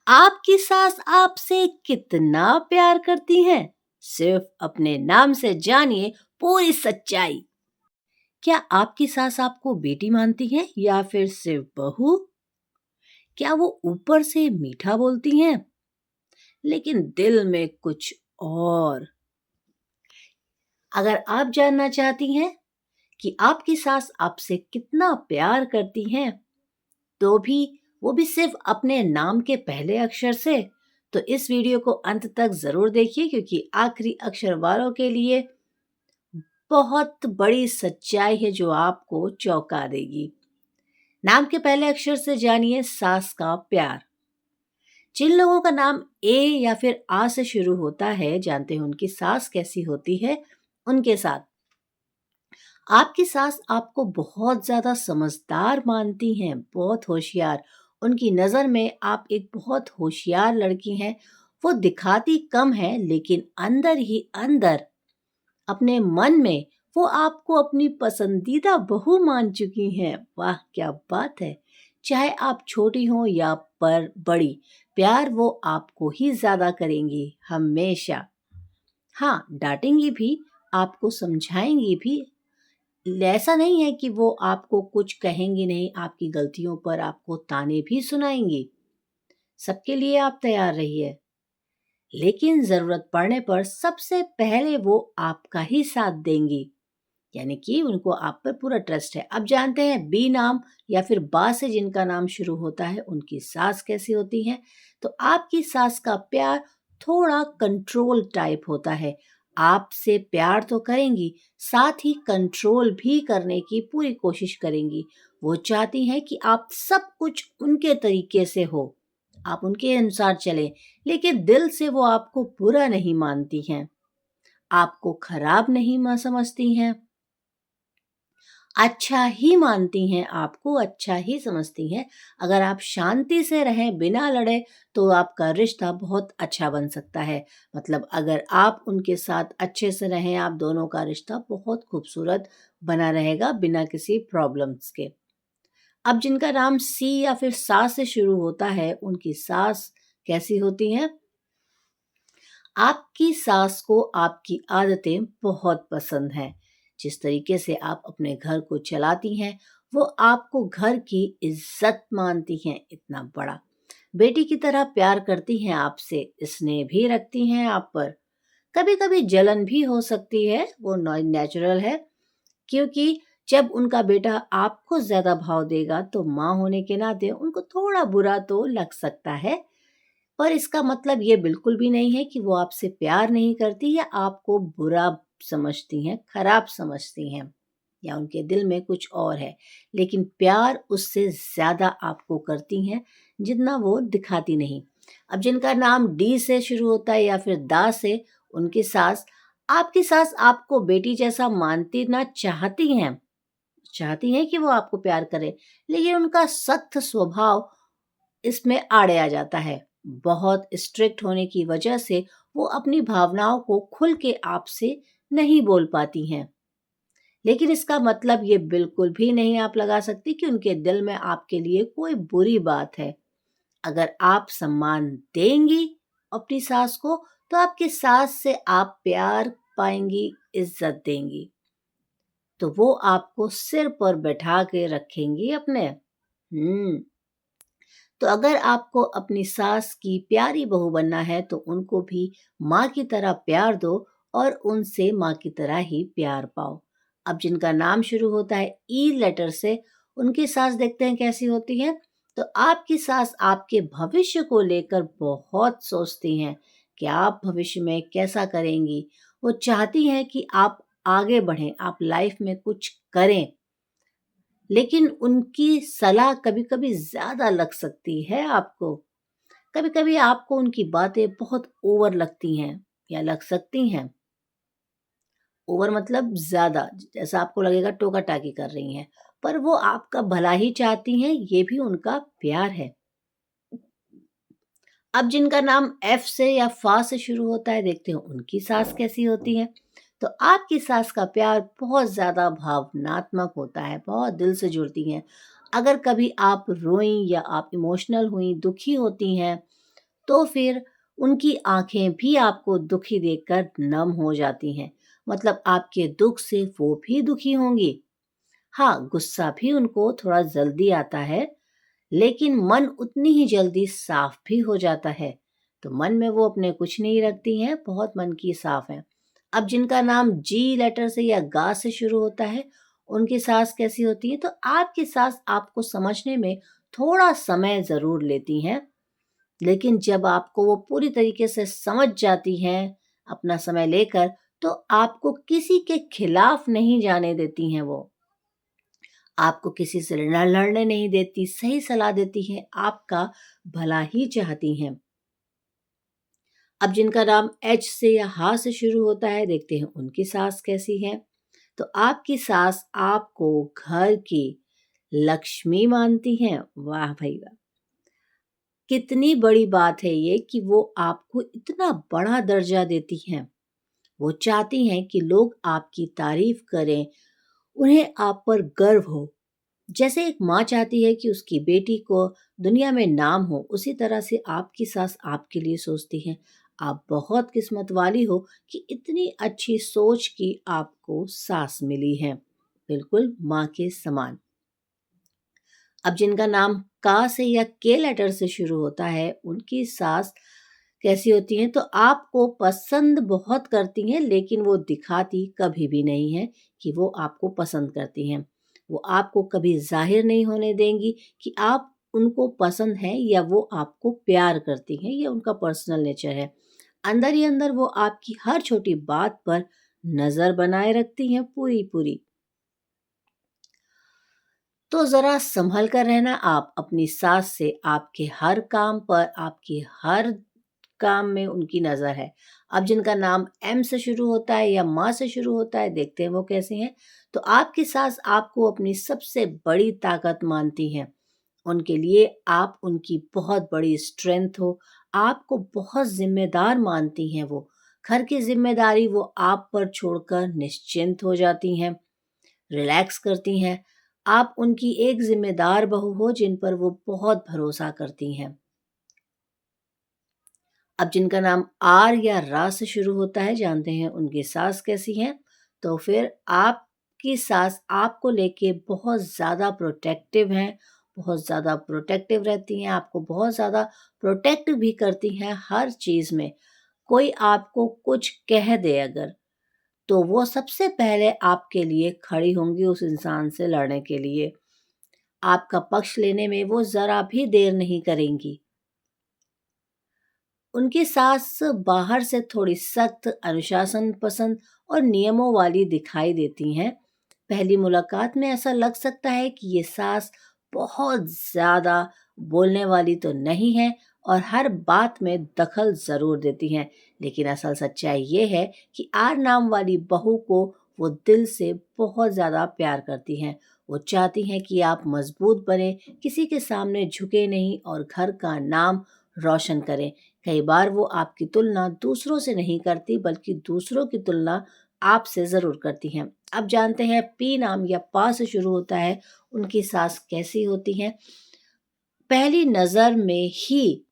आपकी सास आपसे कितना प्यार करती हैं? सिर्फ अपने नाम से जानिए पूरी सच्चाई। क्या आपकी सास आपको बेटी मानती है या फिर सिर्फ बहू? क्या वो ऊपर से मीठा बोलती हैं, लेकिन दिल में कुछ और? अगर आप जानना चाहती हैं कि आपकी सास आपसे कितना प्यार करती हैं, तो भी वो भी सिर्फ अपने नाम के पहले अक्षर से, तो इस वीडियो को अंत तक जरूर देखिए क्योंकि आखिरी अक्षर वालों के लिए बहुत बड़ी सच्चाई है जो आपको चौंका देगी। नाम के पहले अक्षर से जानिए सास का प्यार। जिन लोगों का नाम ए या फिर आ से शुरू होता है, जानते हैं उनकी सास कैसी होती है उनके साथ। आपकी सास आपको बहुत ज़्यादा समझदार मानती हैं, बहुत होशियार। उनकी नज़र में आप एक बहुत होशियार लड़की हैं। वो दिखाती कम है लेकिन अंदर ही अंदर अपने मन में वो आपको अपनी पसंदीदा बहू मान चुकी हैं। वाह क्या बात है! चाहे आप छोटी हो या पर बड़ी, प्यार वो आपको ही ज़्यादा करेंगी हमेशा। हाँ, डांटेंगी भी, आपको समझाएंगी भी। ऐसा नहीं है कि वो आपको कुछ कहेंगी नहीं, आपकी गलतियों पर आपको ताने भी सुनाएंगी। सबके लिए आप तैयार रहिए, लेकिन जरूरत पड़ने पर सबसे पहले वो आपका ही साथ देंगी। यानी कि उनको आप पर पूरा ट्रस्ट है। अब जानते हैं बी नाम या फिर बा से जिनका नाम शुरू होता है उनकी सास कैसी होती है। तो आपकी सास का प्यार थोड़ा कंट्रोल टाइप होता है। आपसे प्यार तो करेंगी, साथ ही कंट्रोल भी करने की पूरी कोशिश करेंगी। वो चाहती हैं कि आप सब कुछ उनके तरीके से हो, आप उनके अनुसार चलें, लेकिन दिल से वो आपको बुरा नहीं मानती हैं, आपको खराब नहीं समझती हैं, अच्छा ही मानती हैं, आपको अच्छा ही समझती हैं। अगर आप शांति से रहें, बिना लड़े, तो आपका रिश्ता बहुत अच्छा बन सकता है। मतलब अगर आप उनके साथ अच्छे से रहें, आप दोनों का रिश्ता बहुत खूबसूरत बना रहेगा बिना किसी प्रॉब्लम्स के। अब जिनका नाम सी या फिर सा से शुरू होता है, उनकी सास कैसी होती हैं? आपकी सास को आपकी आदतें बहुत पसंद हैं। जिस तरीके से आप अपने घर को चलाती हैं, वो आपको घर की इज्जत मानती हैं, इतना बड़ा। बेटी की तरह प्यार करती हैं आपसे, स्नेह भी रखती हैं आप पर। कभी कभी जलन भी हो सकती है, वो नेचुरल है, क्योंकि जब उनका बेटा आपको ज्यादा भाव देगा तो माँ होने के नाते उनको थोड़ा बुरा तो लग सकता है। पर इसका मतलब ये बिल्कुल भी नहीं है कि वो आपसे प्यार नहीं करती या आपको बुरा समझती हैं, खराब समझती हैं, या उनके दिल में कुछ और है। लेकिन प्यार उससे ज़्यादा आपको करती हैं, जितना वो दिखाती नहीं। अब जिनका नाम डी से शुरू होता है या फिर दा से, उनकी सास, आपकी सास आपको बेटी जैसा मानती ना चाहती हैं कि वो आपको प्यार करे, लेकिन उनका सख्त स्वभाव इसमें आड़े आ जाता है। बहुत स्ट्रिक्ट होने की वजह से वो अपनी भावनाओं को खुल के आपसे नहीं बोल पाती हैं। लेकिन इसका मतलब ये बिल्कुल भी नहीं आप लगा सकती कि उनके दिल में आपके लिए कोई बुरी बात है। अगर आप सम्मान देंगी अपनी सास को, तो आपकी सास से आप प्यार पाएंगी, इज्जत देंगी, तो वो आपको सिर पर बैठा के रखेंगी अपने। तो अगर आपको अपनी सास की प्यारी बहू बनना है तो उनको भी माँ की तरह प्यार दो और उनसे माँ की तरह ही प्यार पाओ। अब जिनका नाम शुरू होता है ई लेटर से, उनकी सास देखते हैं कैसी होती है। तो आपकी सास आपके भविष्य को लेकर बहुत सोचती हैं कि आप भविष्य में कैसा करेंगी। वो चाहती हैं कि आप आगे बढ़ें, आप लाइफ में कुछ करें, लेकिन उनकी सलाह कभी-कभी ज़्यादा लग सकती है आपको। कभी-कभी आपको उनकी बातें बहुत ओवर लगती हैं या लग सकती हैं। ओवर मतलब ज़्यादा, जैसा आपको लगेगा टोका-टाकी कर रही हैं, पर वो आपका भला ही चाहती हैं, ये भी उनका प्यार है। अब जिनका नाम एफ से या फा से शुरू होता है, देखते हैं उनकी सास कैसी होती है। तो आपकी सास का प्यार बहुत ज़्यादा भावनात्मक होता है, बहुत दिल से जुड़ती हैं। अगर कभी आप रोईं या आप इमोशनल हुई, दुखी होती हैं, तो फिर उनकी आंखें भी आपको दुखी देखकर नम हो जाती हैं। मतलब आपके दुख से वो भी दुखी होंगी। हाँ, गुस्सा भी उनको थोड़ा जल्दी आता है, लेकिन मन उतनी ही जल्दी साफ भी हो जाता है। तो मन में वो अपने कुछ नहीं रखती हैं, बहुत मन की साफ है। अब जिनका नाम जी लेटर से या गा से शुरू होता है, उनकी सास कैसी होती है? तो आपकी सास आपको समझने में थोड़ा समय जरूर लेती हैं, लेकिन जब आपको वो पूरी तरीके से समझ जाती हैं अपना समय लेकर, तो आपको किसी के खिलाफ नहीं जाने देती हैं वो। आपको किसी से लड़ने नहीं देती, सही सलाह देती हैं, आपका भला ही चाहती हैं। अब जिनका नाम एच से या हा से शुरू होता है, देखते हैं उनकी सास कैसी है। तो आपकी सास आपको घर की लक्ष्मी मानती हैं। वाह भाई वाह! कितनी बड़ी बात है ये कि वो आपको इतना बड़ा दर्जा देती हैं। वो चाहती हैं कि लोग आपकी तारीफ करें, उन्हें आप पर गर्व हो। जैसे एक माँ चाहती है कि उसकी बेटी को दुनिया में नाम हो, उसी तरह से आपकी सास आपके लिए सोचती हैं। आप बहुत किस्मत वाली हो कि इतनी अच्छी सोच की आपको सास मिली है, बिल्कुल माँ के समान। अब जिनका नाम का से या के लेटर से शुरू होता है, उनकी सास कैसी होती हैं? तो आपको पसंद बहुत करती हैं, लेकिन वो दिखाती कभी भी नहीं है कि वो आपको पसंद करती हैं। वो आपको कभी ज़ाहिर नहीं होने देंगी कि आप उनको पसंद हैं या वो आपको प्यार करती हैं, ये उनका पर्सनल नेचर है। अंदर ही अंदर वो आपकी हर छोटी बात पर नज़र बनाए रखती हैं पूरी-पूरी। तो ज़रा संभल कर रहना आप अपनी सास से। आपके हर काम पर, आपकी हर काम में उनकी नज़र है। अब जिनका नाम एम से शुरू होता है या माँ से शुरू होता है, देखते हैं वो कैसे हैं। तो आपकी सास आपको अपनी सबसे बड़ी ताकत मानती हैं। उनके लिए आप उनकी बहुत बड़ी स्ट्रेंथ हो। आपको बहुत ज़िम्मेदार मानती हैं वो। घर की ज़िम्मेदारी वो आप पर छोड़कर निश्चिंत हो जाती हैं, रिलैक्स करती हैं। आप उनकी एक ज़िम्मेदार बहू हो जिन पर वो बहुत भरोसा करती हैं। अब जिनका नाम आर या रा से शुरू होता है, जानते हैं उनकी सास कैसी हैं। तो फिर आपकी सास आपको लेके बहुत ज़्यादा प्रोटेक्टिव हैं, बहुत ज़्यादा प्रोटेक्टिव रहती हैं, आपको बहुत ज़्यादा प्रोटेक्ट भी करती हैं हर चीज़ में। कोई आपको कुछ कह दे अगर, तो वो सबसे पहले आपके लिए खड़ी होंगी उस इंसान से लड़ने के लिए। आपका पक्ष लेने में वो ज़रा भी देर नहीं करेंगी। उनकी सास बाहर से थोड़ी सख्त, अनुशासन पसंद और नियमों वाली दिखाई देती हैं। पहली मुलाकात में ऐसा लग सकता है कि ये सास बहुत ज़्यादा बोलने वाली तो नहीं है और हर बात में दखल ज़रूर देती हैं, लेकिन असल सच्चाई ये है कि आर नाम वाली बहू को वो दिल से बहुत ज़्यादा प्यार करती हैं। वो चाहती हैं कि आप मजबूत बने, किसी के सामने झुके नहीं और घर का नाम रोशन करें। कई बार वो आपकी तुलना दूसरों से नहीं करती, बल्कि दूसरों की तुलना आपसे ज़रूर करती हैं। अब जानते हैं पी नाम या पा से शुरू होता है, उनकी सास कैसी होती हैं। पहली नज़र में ही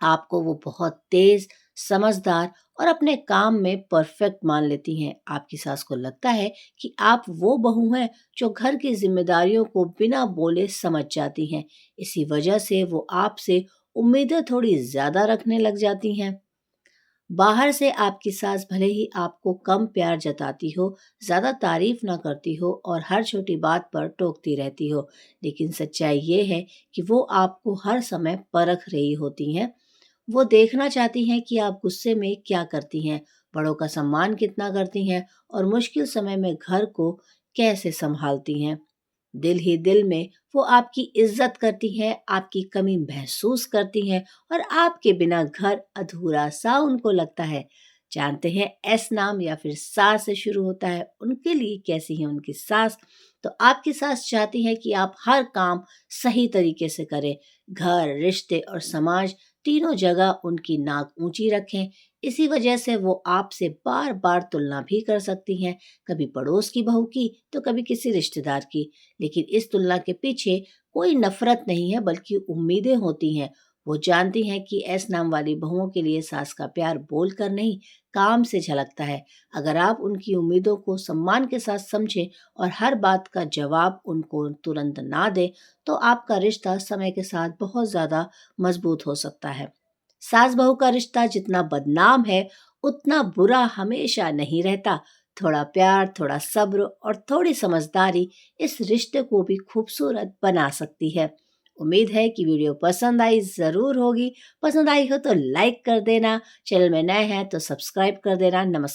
आपको वो बहुत तेज, समझदार और अपने काम में परफेक्ट मान लेती हैं। आपकी सास को लगता है कि आप वो बहू हैं जो घर की जिम्मेदारियों को बिना बोले समझ जाती हैं। इसी वजह से वो आपसे उम्मीदें थोड़ी ज्यादा रखने लग जाती हैं। बाहर से आपकी सास भले ही आपको कम प्यार जताती हो, ज्यादा तारीफ ना करती हो और हर छोटी बात पर टोकती रहती हो, लेकिन सच्चाई ये है कि वो आपको हर समय परख रही होती हैं। वो देखना चाहती हैं कि आप गुस्से में क्या करती हैं, बड़ों का सम्मान कितना करती हैं और मुश्किल समय में घर को कैसे संभालती हैं। दिल ही दिल में वो आपकी इज्जत करती हैं, आपकी कमी महसूस करती हैं और आपके बिना घर अधूरा सा उनको लगता है। जानते हैं एस नाम या फिर सास से शुरू होता है, उनके लिए कैसी है उनकी सास। तो आपकी सास चाहती है कि आप हर काम सही तरीके से करें, घर, रिश्ते और समाज तीनों जगह उनकी नाक ऊंची रखें। इसी वजह से वो आपसे बार बार तुलना भी कर सकती हैं, कभी पड़ोस की बहू की तो कभी किसी रिश्तेदार की। लेकिन इस तुलना के पीछे कोई नफरत नहीं है, बल्कि उम्मीदें होती हैं। वो जानती हैं कि एस नाम वाली बहुओं के लिए सास का प्यार बोलकर नहीं, काम से झलकता है। अगर आप उनकी उम्मीदों को सम्मान के साथ समझें और हर बात का जवाब उनको तुरंत ना दें, तो आपका रिश्ता समय के साथ बहुत ज़्यादा मजबूत हो सकता है। सास बहू का रिश्ता जितना बदनाम है, उतना बुरा हमेशा नहीं रहता। थोड़ा प्यार, थोड़ा सब्र और थोड़ी समझदारी इस रिश्ते को भी खूबसूरत बना सकती है। उम्मीद है कि वीडियो पसंद आई ज़रूर होगी। पसंद आई हो तो लाइक कर देना, चैनल में नए हैं तो सब्सक्राइब कर देना। नमस्कार।